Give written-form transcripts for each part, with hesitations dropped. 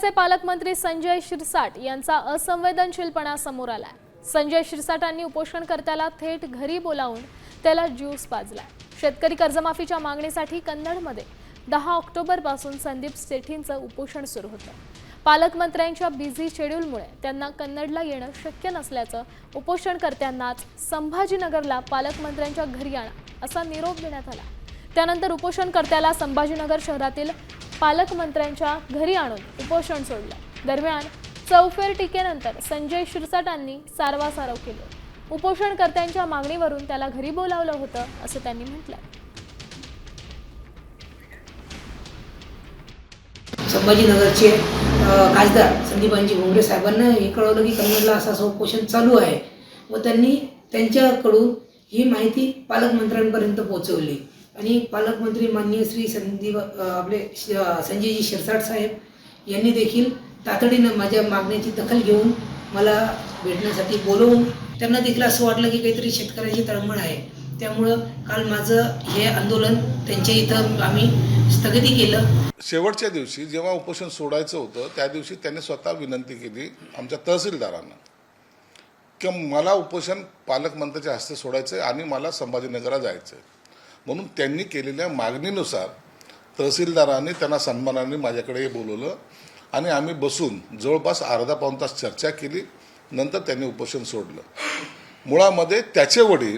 पुण्याचे पालकमंत्री संजय शिरसाट यांचा असंवेदनशीलपणा समोर आलाय। संजय शिरसाटांनी उपोषणकर्त्याला थेट घरी बोलावून त्याला ज्यूस पाजलाय। शेतकरी कर्जमाफीच्या मागणीसाठी कन्नडमध्ये 10 ऑक्टोबरपासून संदीप सेठींचं उपोषण सुरू होतं। पालकमंत्र्यांच्या बिझी शेड्यूलमुळे त्यांना कन्नडला येणं शक्य नसल्याचं उपोषणकर्त्यांनाच संभाजीनगरला पालकमंत्र्यांच्या घरी आणा असा निरोप देण्यात आला। त्यानंतर उपोषणकर्त्याला संभाजीनगर शहरातील पालकमंत्र्यांच्या घरी आणून उपोषण सोडलं। दरम्यान चौफेर टीकेनंतर संजय शिरसाटांनी सारवासारव केले। उपोषणकर्त्यांच्या मागणीवरून त्याला घरी बोलावलं होतं असं त्यांनी म्हटलं। संभाजीनगरचे खासदार संदीपांजी भुमरे साहेबांना हे कळवलं की कन्नडला असं उपोषण चालू आहे व त्यांनी त्यांच्याकडून ही माहिती पालकमंत्र्यांपर्यंत पोहोचवली आणि पालकमंत्री माननीय श्री संजयजी शिरसाट साहेब यांनी देखील तातडीनं माझ्या मागण्याची दखल घेऊन मला भेटण्यासाठी बोलवून त्यांना देखील असं वाटलं की काहीतरी शेतकऱ्याची तळमळ आहे। त्यामुळं काल माझं हे आंदोलन त्यांच्या इथं आम्ही स्थगिती केलं। शेवटच्या दिवशी जेव्हा उपोषण सोडायचं होतं त्या दिवशी त्यांनी स्वतः विनंती केली आमच्या तहसीलदारांना की मला उपोषण पालकमंत्र्याच्या हस्ते सोडायचं आहे आणि मला संभाजीनगरला जायचं आहे। म्हणून त्यांनी केलेल्या मागणीनुसार तहसीलदारांनी त्यांना सन्मानाने माझ्याकडे बोलवलं आणि आम्ही बसून जवळपास अर्धा पाऊण तास चर्चा केली। नंतर त्यांनी उपोषण सोडलं। मुळामध्ये त्याचे वडील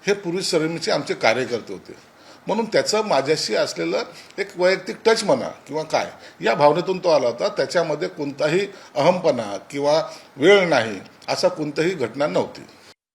हे पूर्वी सरणीचे आमचे कार्यकर्ते होते म्हणून त्याचं माझ्याशी असलेलं एक वैयक्तिक टच म्हणा किंवा काय या भावनेतून तो आला होता। त्याच्यामध्ये कोणताही अहमपणा किंवा वेळ नाही असा कोणताही घटना नव्हती।